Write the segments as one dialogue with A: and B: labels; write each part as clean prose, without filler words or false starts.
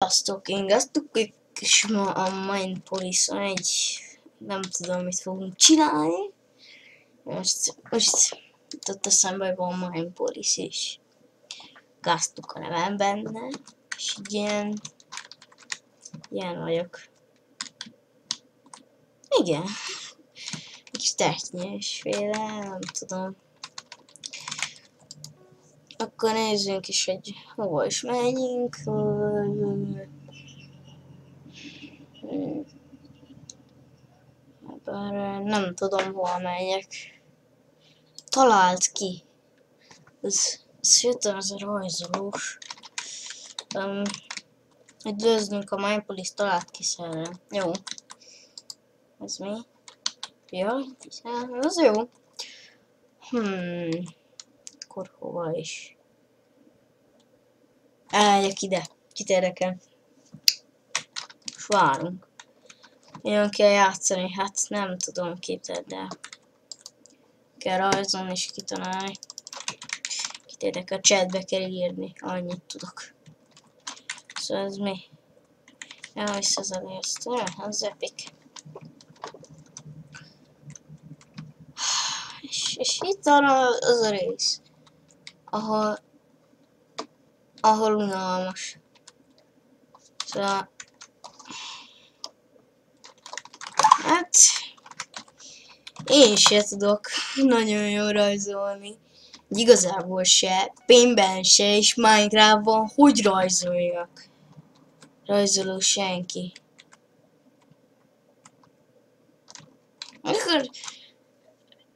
A: Sziasztok, én Gaztuk, és ma a Minepolis-on nem tudom, mit fogunk csinálni. Most jutott eszembe, hogy van Minepolis is. Gaztuk a nevem benne, és ilyen vagyok. Igen. Kis technyésféle, nem tudom. Akkor nézzünk is, hogy hova is menjünk. Bár nem tudom, hol menjek. Talált ki. Ez az a rajzolós. Üdvözlünk, a Minepolis talált ki szerre. Jó. Ez mi? Ja, az jó. Akkor hova is? Elmegyek ide. Kit érdekel? És várunk. Jön kell játszani, hát nem tudom, képzeld el. Kell rajzolni és kitalálni. Kit érdekel, a chatbe kell írni, annyit tudok. Szóval ez mi? Ja, vissza az előztől, az epic. És itt van az a rész, ahol unalmas. Szóval hát én se tudok nagyon jól rajzolni. Igazából se, Paintben se, és Minecraftban hogy rajzoljak? Rajzoló senki.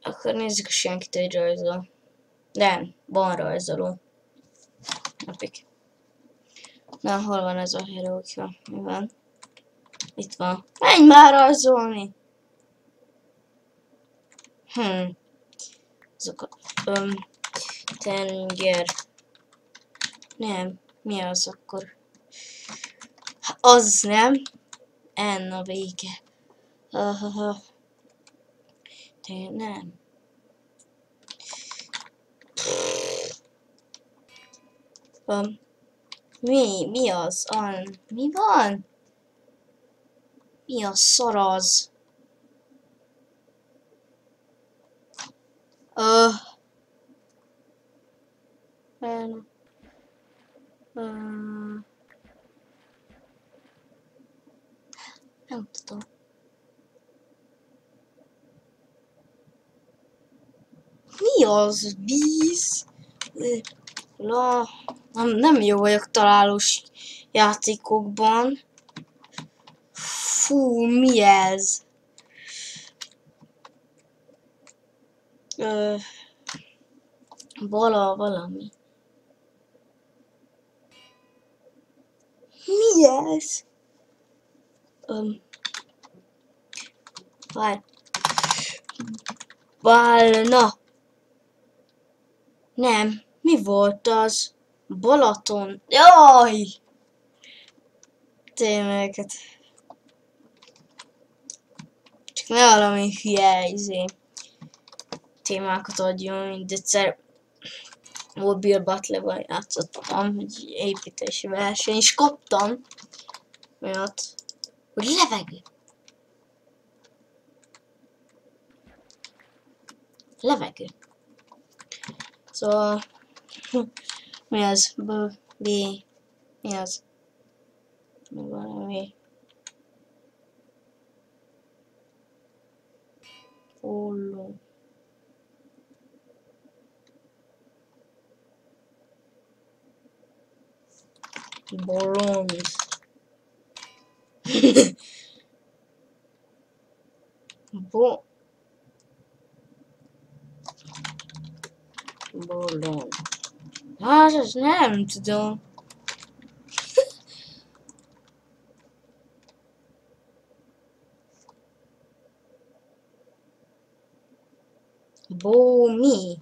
A: Akkor nézzük a senkit, hogy rajzol. Nem, van rajzoló. Epic. Na, hol van ez a herókja? Mi van? Itt van. Menj már rajzolni! Azok a... tenger... Nem, mi az akkor? Az nem. N a vége. De nem. Mi az? Mi van? Mi a szaraz? Nem tudom. Mi az? Víz? Nem jó vagyok találós játékokban. Fú, mi ez? Valami. Mi ez? Bálna. Nem, mi volt az? Balaton. Jaj! Tényleg. Csak ne valami hülye témákat adjon, mint egyszer Mobile Battle-ban játszottam, egy építési verseny, és kaptam olyat, hogy levegő. Levegő. Szóval mi az? Mi az? Valami. Follow. Bolond. Bolond. Hát, ezt nem tudom. Mi?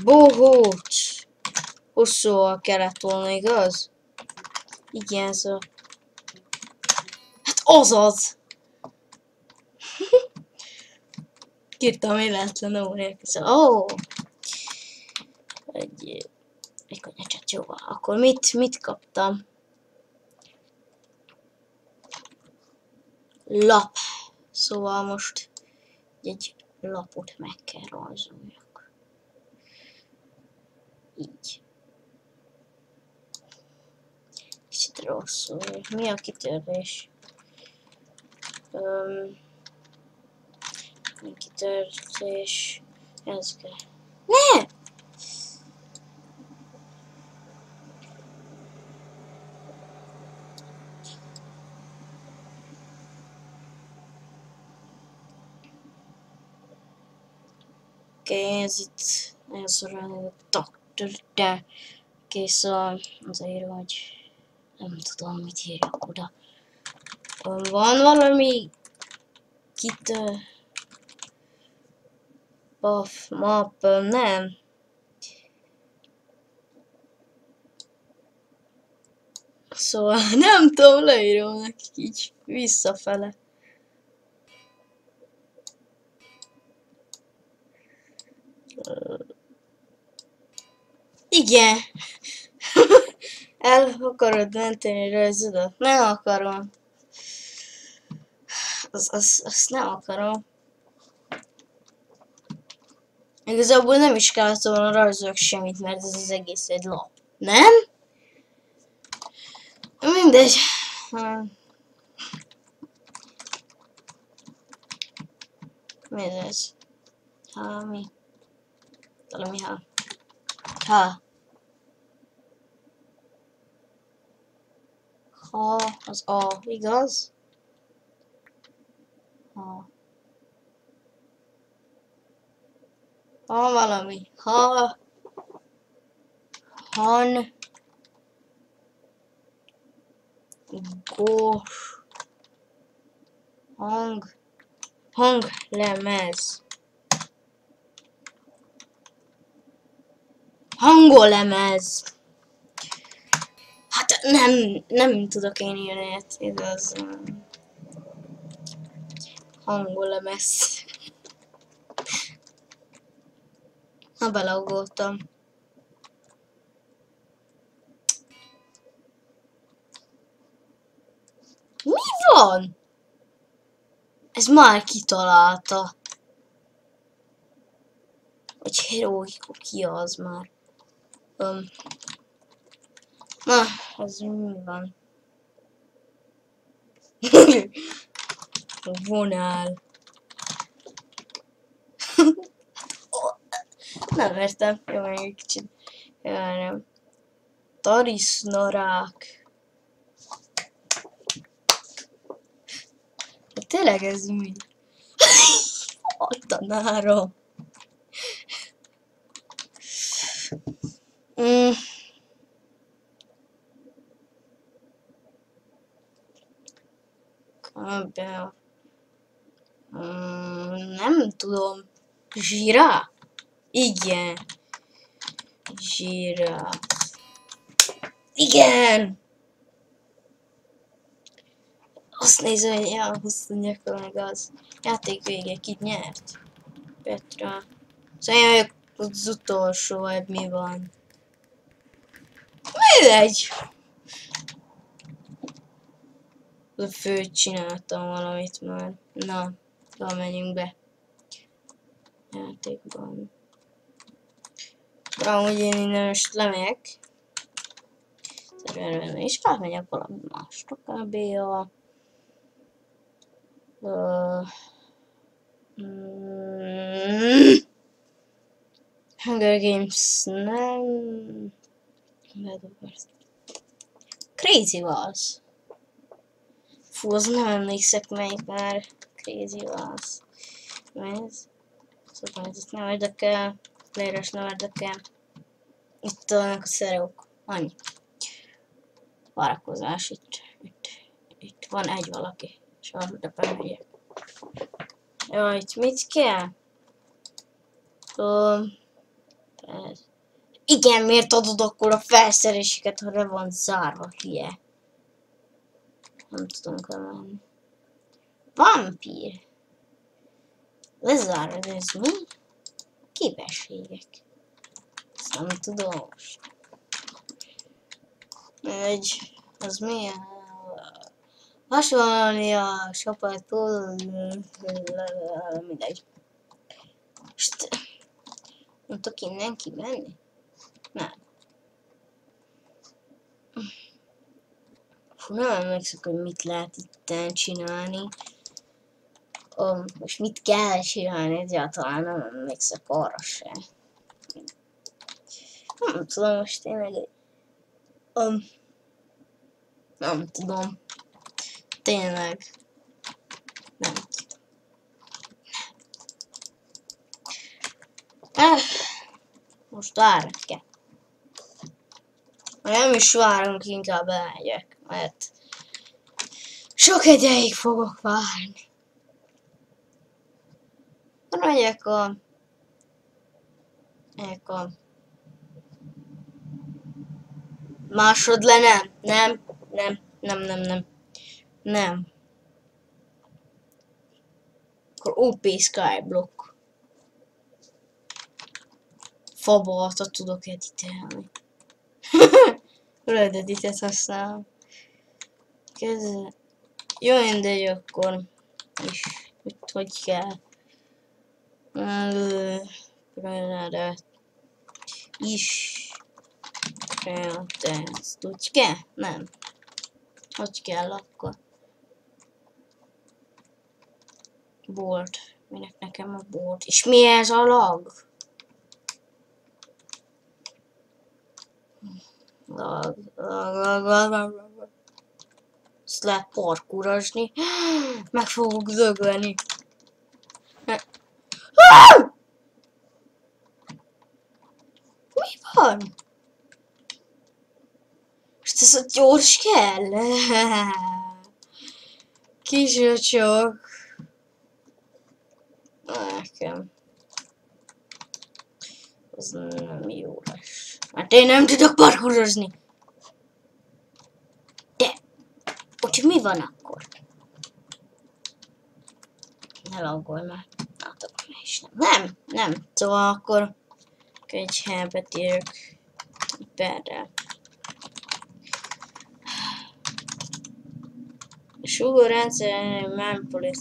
A: Bohóc. Hosszúval kellett volna, igaz? Igen, szóval. Hát azaz! Kírtam véletlenül nélkül. Egy Egy konyhacsát, jó. Akkor mit kaptam? Lap. Szóval most egy lapot meg kell rajzoljak. Így. Kicsit rosszul. Mi a kitörés? Kitörés. Ez kell. Ne! Oké, ez itt ez a doktor, de kész azért, hogy nem tudom, mit írjak oda. Van valami buff map, nem. Szóval nem tudom, leírom nekik így visszafele. Igen. El akarod menteni rajzodat? Nem akarom. Azt nem akarom. Igazából nem is kellett volna rajzolok semmit, mert ez az egész egy lap. Nem? Mindegy. Mi ez? Mi? Valami az A, igaz? Valami. Han. Gós. Hanglemez. Hangolemez. Hát nem tudok én írni, igaz. Hangolemez. Ha beleugoltam. Mi van? Ez már kitalálta. Hogy Herohiko ki az már. Na, ez mi van? Vonál. Nem értem. Jó, még egy kicsit. Nem. Tarisznarák. De tényleg ez mi? A tanárom. Nem tudom. Zsirá? Igen. Zsirá. Igen! Azt nézem, hogy elhúztunk meg az játék vége, ki nyert. Petra. Szóval az utolsó, hogy mi van. Mindegy! A főt csináltam valamit már. Na, menjünk be. Játékban. Amúgy én innen most lemegyek. Szerűen is átmegyek valami másra kb. Hunger Games nem. Crazy Wars. Fú, az nem emlékszek melyik már. Crazy Wars. Ez? Szóval ez nem érdekel. Players nem érdekel. Itt vannak a szereok. Annyi. Várakozás itt van egy valaki. És arra bemegyek. Jaj, itt mit kell? Igen, miért adod akkor a felszereléseket, ha le van zárva, hülye? Nem tudom elmenni. Vampír. Lezárva, ez mi? Képességek. Ezt nem tudom most. Az milyen? Hasonlóan a sapától, mindegy. Nem tudok innen kimenni? Nem. Fú, nem emlékszek, hogy mit lehet itten csinálni. Most mit kell csinálni, egyáltalán nem emlékszek arra se. Nem tudom, most tényleg... nem tudom. Tényleg. Nem tudom. Most várok kell. Nem is várunk, inkább elmegyek, mert sok ideig fogok várni. Megyek a másodle, nem. Akkor OP Skyblock. Fabaltat tudok editálni. Red Editet használom. Kezdve. Jó, mindegy, akkor is, hogy kell. Is. Ezt úgy kell? Nem. Hogy kell akkor? Bolt. Minek nekem a bolt? És mi ez a lag? Lag. Ezt lehet parkúrozni. Meg fogok dögölni. Mi van? És ez a gyors kell? Kisöcsök. Nekem. Az nem jó lesz. Mert én nem tudok parkúrozni. De. Úgyhogy mi van akkor? Ne laggolj már. Látok, és nem. Szóval akkor egy helybet írok. Perrel. A sugórendszer, Manpolis.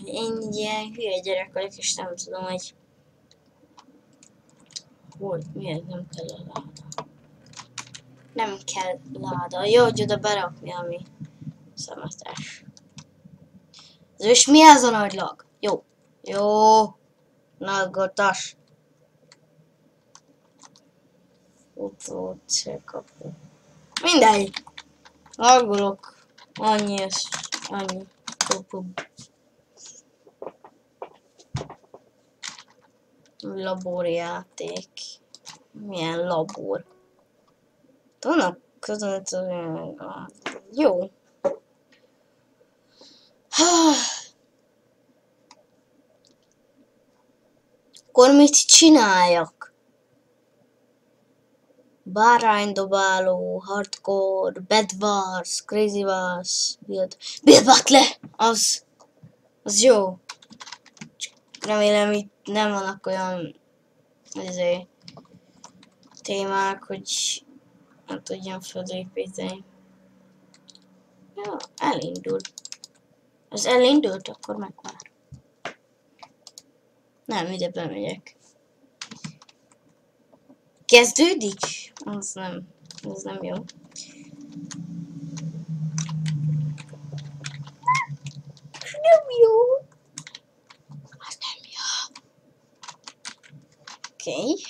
A: Én ilyen hülye gyerek vagyok, és nem tudom, hogy miért nem kell a láda. Nem kell láda. Jó, hogy oda berakni, ami szemetes. És mi ez a nagy lag? Jó. Naggatas. Kapu. Mindegy. Laggolok. Annyi. Laborjáték. Milyen labor? Vannak között jó. Akkor mit csináljak? Báránydobáló, hardcore, Bed Wars, Crazy Wars, Build Butler! Az jó. Remélem itt nem vannak olyan témák, hogy nem tudjam fölépíteni. Ja, elindult. Ez elindult, akkor megvár. Nem, ide bemegyek. Kezdődik? Az nem jó. Nem jó. Az nem jó. Oké.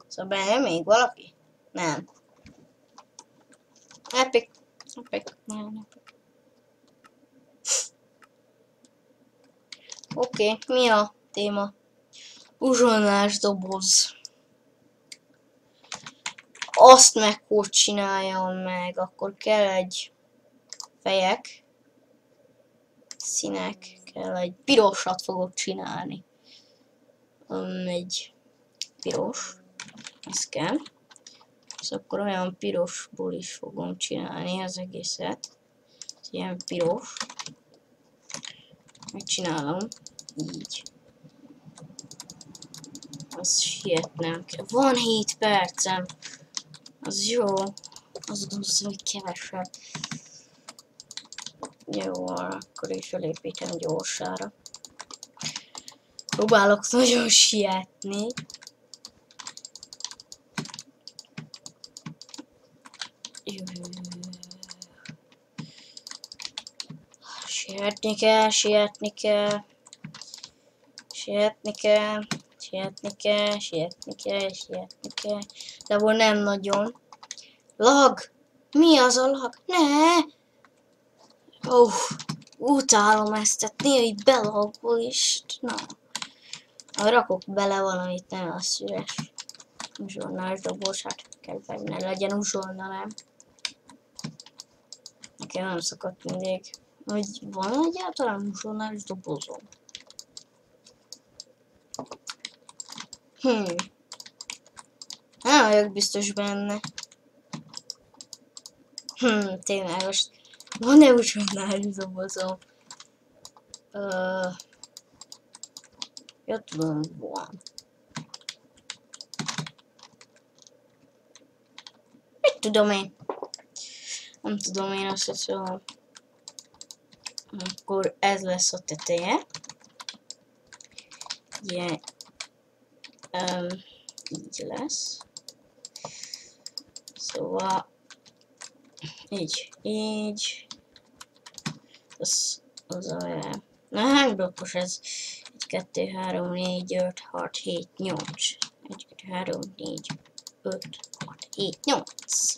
A: Szóval bejön még valaki? Nem. Epic. Nem. Oké, mi a téma? Uzsonnás doboz. Azt meg hogy csináljam meg, akkor kell egy fejek, színek, kell egy pirosat fogok csinálni. Egy piros, ez kell. És akkor olyan pirosból is fogom csinálni az egészet. Ilyen piros. Megcsinálom így. azt sietnem kell. Van 7 percem. Az jó. Azt gondolom, hogy kevesebb. Jó, akkor is felépítem gyorsára. Próbálok nagyon sietni. Sietni kell, sietni kell. Sietni kell. Sietni kell, sietni kell, sietni kell. De abból nem nagyon. Lag! Mi az a lag? Ne! Utálom ezt, tehát néha így belagol is. Na. Rakok bele valamit, nem az üres. Uzsonnás dobos, hát kell meg ne legyen uzsonna, nem? Nekem nem szokott mindig. Hogy van egyáltalán uzsonnás dobozom? Nem vagyok biztos benne. Tényleg most van-e uzsonnás dobozom? Ja, tudom, van. Mit tudom én? Nem tudom én azt, hogy szóval. Akkor ez lesz a teteje. Ugye, így lesz. Szóval így. Az a... Na, hány blokkos ez? 1, 2, 3, 4, 5, 6, 7, 8. 1, 2, 3, 4, 5, 6, 7, 8.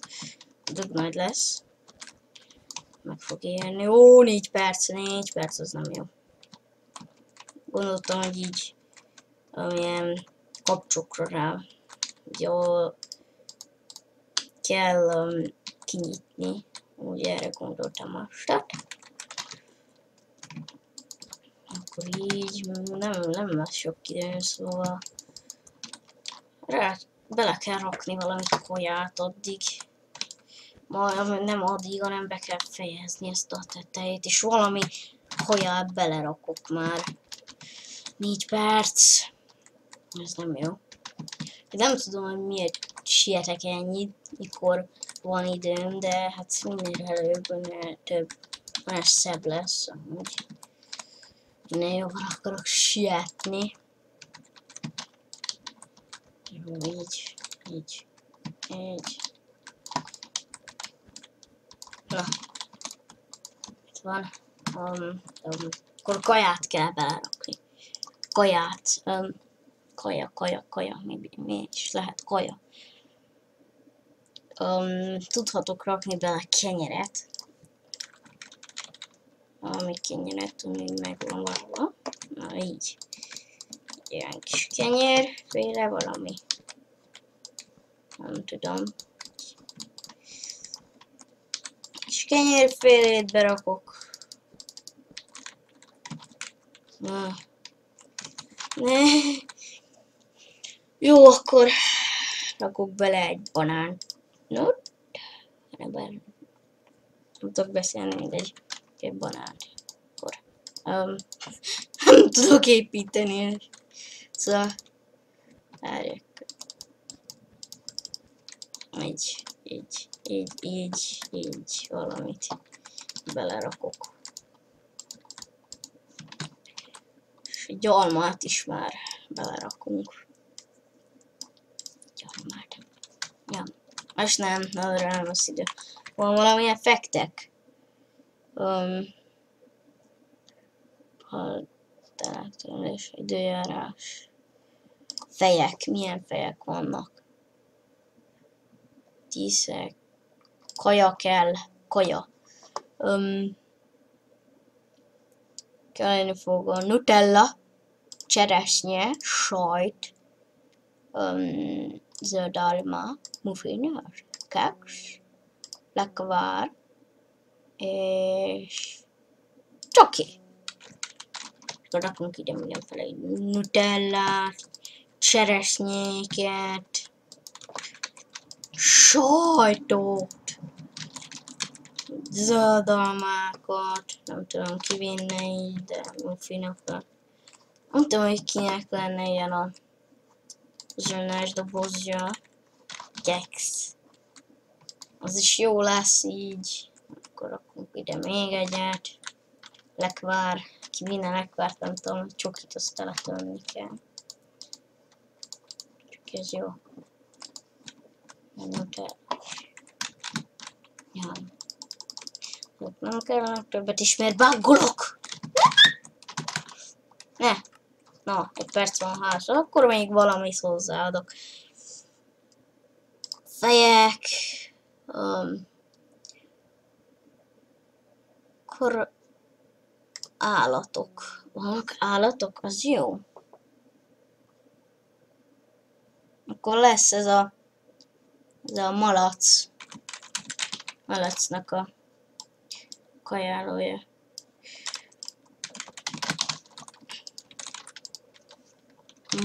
A: Dög nagy lesz. Meg fog érni. Ó, 4 perc, az nem jó. Gondoltam, hogy így amilyen kapcsokra rá. Jó, kell kinyitni. Úgy erre gondoltam most. Akkor így nem lesz sok idő, szóval bele kell rakni valami kaját addig. Nem addig, hanem be kell fejezni ezt a tetejét, és valami kaját belerakok már. 4 perc. Ez nem jó. Nem tudom, hogy miért sietek ennyit, mikor van időm, de hát minél előbb, minél több, már szebb lesz, amúgy. Minél jobban akarok sietni. Jó, így. Na. Itt van. Akkor kaját kell belerakni. Kaját. Kaja. Mi is lehet kaja. Tudhatok rakni bele kenyeret. Ami kenyeret, ami megvan valahol. Na így. Ilyen kis kenyérféle valami. Nem tudom. Kis kenyérfélét berakok. Na. Ne. Jó, akkor rakok bele egy banánt. Nem tudok beszélni, mindegy. Egy banánt. Akkor nem tudok építeni. Szóval várjak. Így valamit belerakok. És egy almát is már belerakunk. Gyarmát. Ja. Most nem, arra nem az idő. Van valamilyen effektek? Haláltalanítás, időjárás. Fejek, milyen fejek vannak? Tízek. Kaja kell. Kaja. Kellene fog a Nutella, cseresznye, sajt, zöld alma, muffinőr, keks, lekvár, és csoki. Akkor rakunk ide mindenféle Nutellát, cseresznyéket, sajtot, zöld almákat, nem tudom ki vinne így, de muffinokat. Nem tudom, hogy kinek lenne ilyen a zsönás dobozja. Gex. Az is jó lesz így. Akkor rakunk ide még egyet. Lekvár. Ki minden lekvárt, nem tudom, csokit azt teletölni kell. Csak ez jó. Nem kell. Ja. Nem kellene többet is, mert buggolok. Ne! Na, egy perc van hátra, akkor még valamit hozzáadok. Fejek. Akkor állatok. Vannak állatok? Az jó. Akkor lesz ez a malac. Malacnak a kajálója.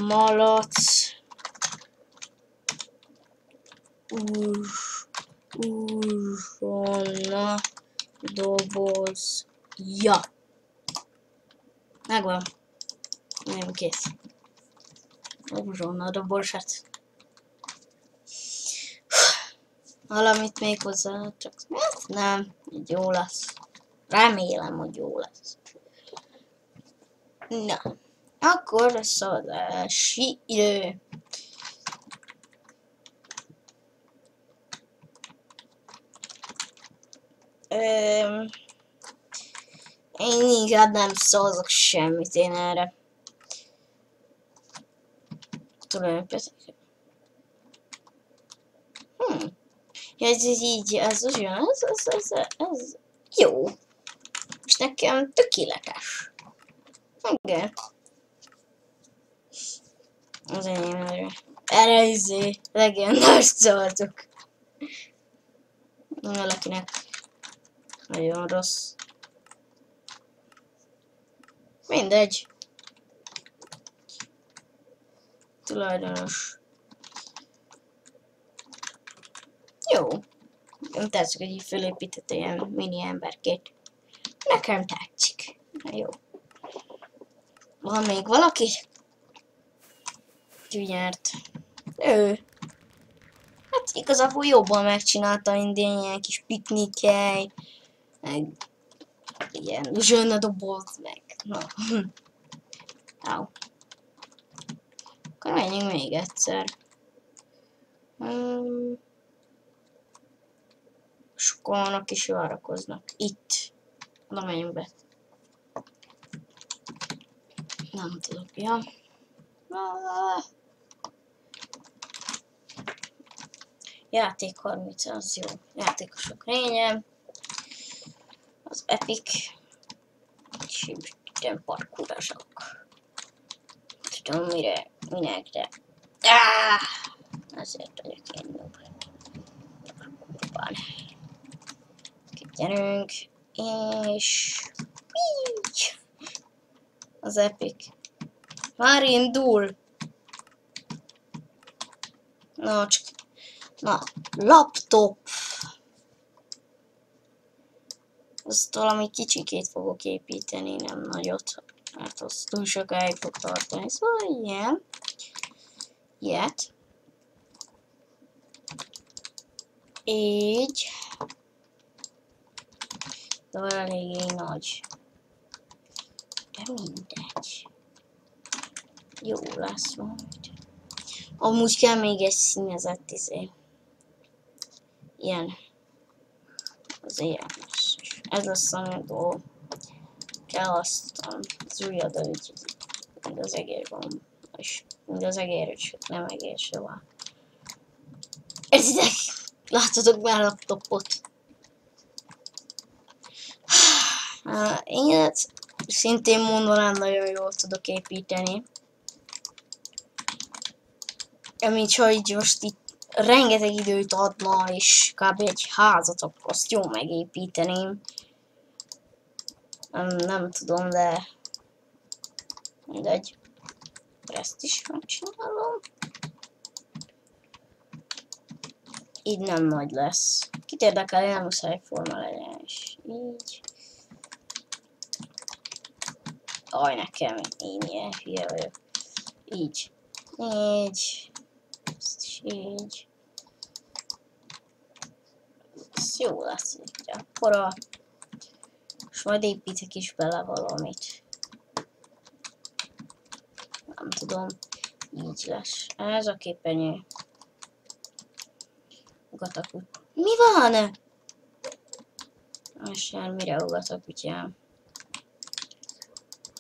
A: Malac. Uzsonna doboz. Ja. Megvan. Nem kész. Uzsonna dobozsát. Valamit még hozzá, csak nem, így jó lesz. Remélem, hogy jó lesz. Na, akkor szavazási idő. Én inkább nem szavazok semmit én erre. Tulajdonképpen. Ez így, ez olyan, ez jó. És nekem tökéletes. Igen. Az enyém erre izé, legendás szavazok. Valakinek nagyon rossz. Mindegy. Tulajdonos. Jó. Nem tetszik, hogy így fölépített ilyen mini emberkét. Nekem tetszik. Jó. Van még valaki? Gyűnyert. Ő. Hát igazából jobban megcsinálta minden ilyen kis piknikhely. Meg ilyen zsönne doboz, meg. Na. Au. Akkor menjünk még egyszer. Sokan is várakoznak. Itt. Oda menjünk be. Nem tudok, ja. Játék 30, az jó. Játékosok lénye. Az epic. És ilyen parkourosok. Tudom mire, minek, de... Azért vagyok én jobb. Parkourban. Gyerünk. És... így. Az epic. Már indul. Na, csak... Na, laptop. Azt valami kicsikét fogok építeni, nem nagyot. Mert az túl sokáig fog tartani. Szóval ilyen. Ilyet. Így. De eléggé nagy. De mindegy. Jó lesz majd. Amúgy kell még egy színezett izé. Ilyen. Az ilyen lesz. Ez lesz a dolog. Kell azt az ujjadon így. Mind az egér van. És mind az egér, sőt nem egér soha. Értitek? Láttatok már laptopot? Én szintén mondva nem nagyon jól tudok építeni. Mint ha így most itt rengeteg időt adna, és kb. Egy házat, akkor azt jól megépíteném. Nem tudom, de mindegy. Ezt is megcsinálom. Így nem nagy lesz. Kit érdekel, nem muszáj forma legyen, és így. Aj, nekem, én ilyen hülye vagyok. Így. Így. Ezt is így. Ez jó lesz így akkora. És majd építek is bele valamit. Nem tudom. Így lesz. Ez a képernyő. Ugatakut. Mi van? És mire ugatok, kutyám?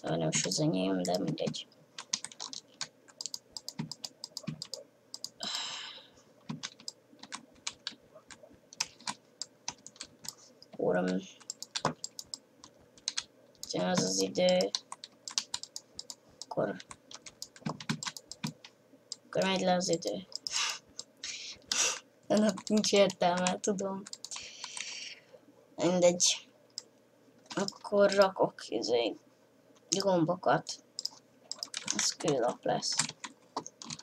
A: Nem is az enyém, de mindegy. Akkor az az idő. Akkor megy le az idő. Ennek nincs értelme, tudom. Mindegy. Akkor rakok gombokat. Ez kőlap lesz.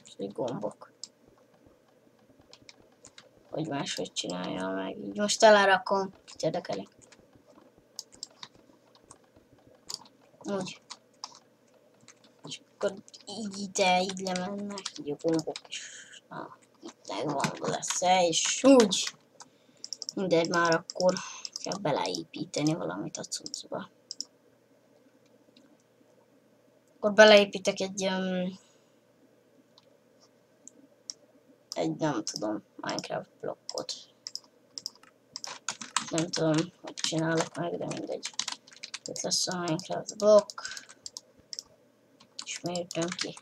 A: És gombok. Hogy máshogy csinálja meg. Így most elrakom. Kit érdekelik. Úgy. És akkor így lemennek. Így a gombok is. Na, itt megvan lesz, és úgy. Mindegy, már akkor kell beleépíteni valamit a cuccba. Akkor beleépítek egy nem tudom, Minecraft blokkot. Nem tudom, hogy csinálok meg, de mindegy. Itt lesz a Minecraft blokk. És mértem ki.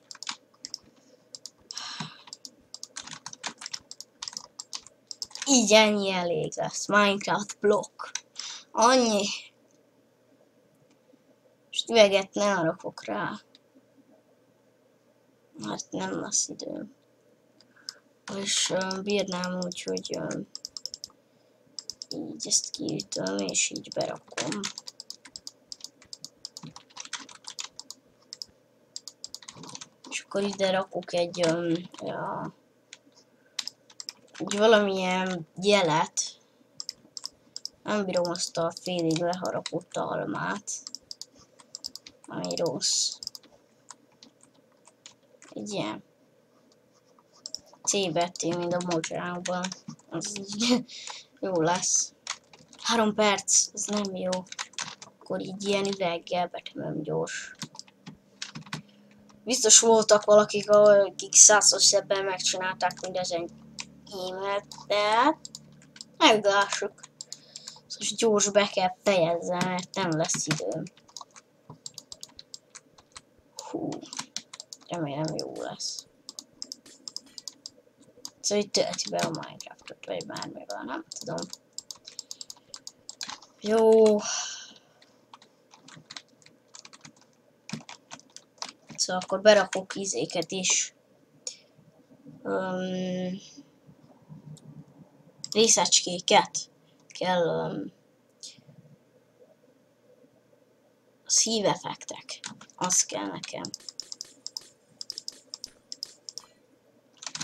A: Így ennyi elég lesz. Minecraft blokk. Annyi. És üveget ne rakok rá. Mert nem lesz időm. És bírnám úgy, hogy így ezt kiütöm, és így berakom. És akkor ide rakok egy valamilyen jelet. Nem bírom azt a félig leharapott almát, ami rossz. Egy ilyen C betű, mint a mocsánkban. Az így jó lesz. 3 perc, az nem jó. Akkor így ilyen üveggel betömöm gyors. Biztos voltak valakik, akik 100-szor megcsinálták mindezen e-mailt, de meglássuk. Most gyors be kell fejezzem, mert nem lesz időm. Hú, remélem jó lesz. Szóval így tölti be a Minecraftot, vagy bármivel, nem tudom. Jó. Szóval akkor berakok izéket is. Részecskéket kell. Szíveffektek. Az kell nekem.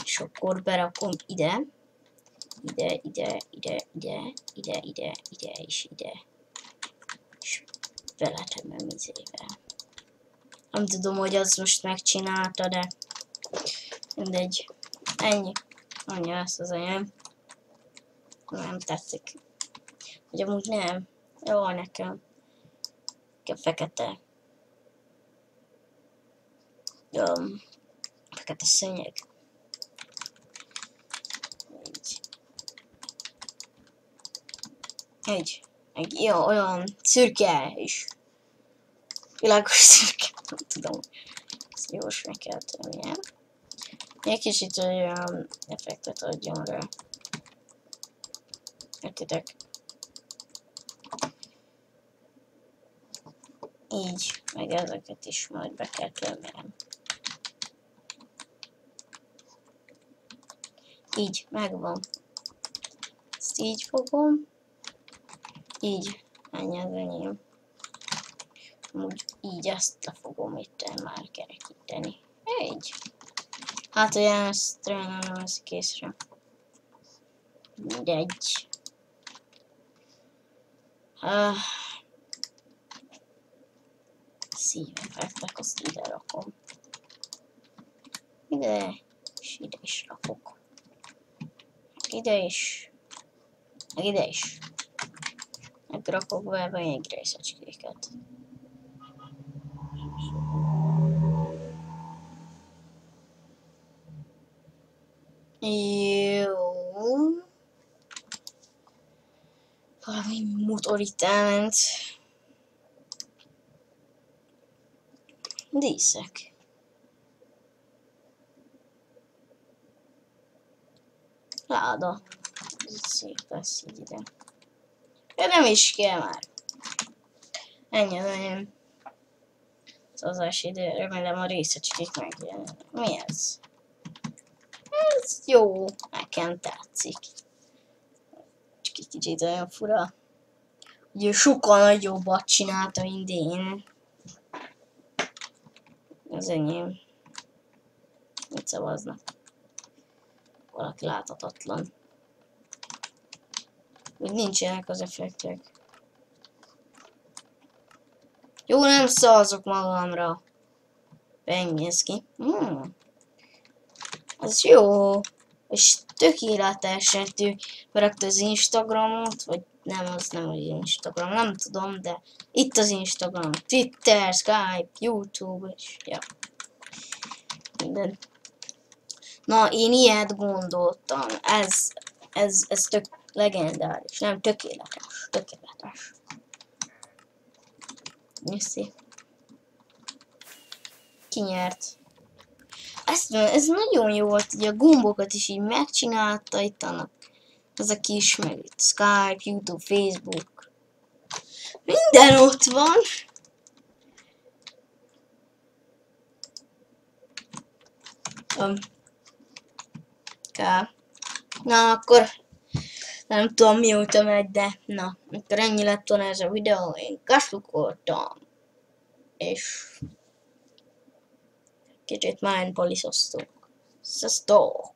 A: És akkor berakom ide. Ide, és ide. És beletemem izével. Nem tudom, hogy az most megcsinálta, de mindegy. Ennyi. Annyi lesz az enyém. Nem tetszik. Hogy amúgy nem. Jó nekem. A fekete. Fekete szőnyeg. Így. Jó, olyan szürke is. Világos szürke. Nem tudom. Ezt jós meg kell tennie. Egy kicsit olyan effektet adjon rá. Értitek? Így, meg ezeket is majd be kell tömjem. Így, megvan. Ezt így fogom. Így, ennyi az enyém. Úgy így ezt le fogom itt már kerekíteni. Így. Hát olyan ezt remélem nem veszik észre. Mindegy. Szíveffektek, azt ide rakom. ide, és ide is rakok. Ide is. Meg ide is. Megrakok be még részecskéket. Jó. Valami motor itt elment. Díszek. Láda. Ez szép lesz így ide. De nem is kell már. Ennyi legyen. Szavazás idő, remélem a részecskék megjelennek. Mi ez? Ez jó, nekem tetszik. Csak egy kicsit olyan fura. Ugye sokkal nagyobbat csinálta, mint én. Ez enyém. Mit szavaznak? Valaki láthatatlan. Úgy nincsenek az effektek. Jó, nem szavazok magamra. Pengész ki. Ez jó. És tökéletes, berakta az Instagramot, vagy nem, az nem az Instagram, nem tudom, de itt az Instagram, Twitter, Skype, YouTube, és ja. Minden. Na, én ilyet gondoltam. Ez tök legendáris, nem tökéletes, tökéletes. Nyuszi. Ki nyert? Ez nagyon jó volt, ugye a gombokat is így megcsinálta, itt annak az a kis, meg itt Skype, YouTube, Facebook. Minden ott van. Na, akkor nem tudom mióta megy, de na, akkor ennyi lett volna ez a videó, én kaslukoltam. És kicsit mindpoliszoztunk. Sziasztok!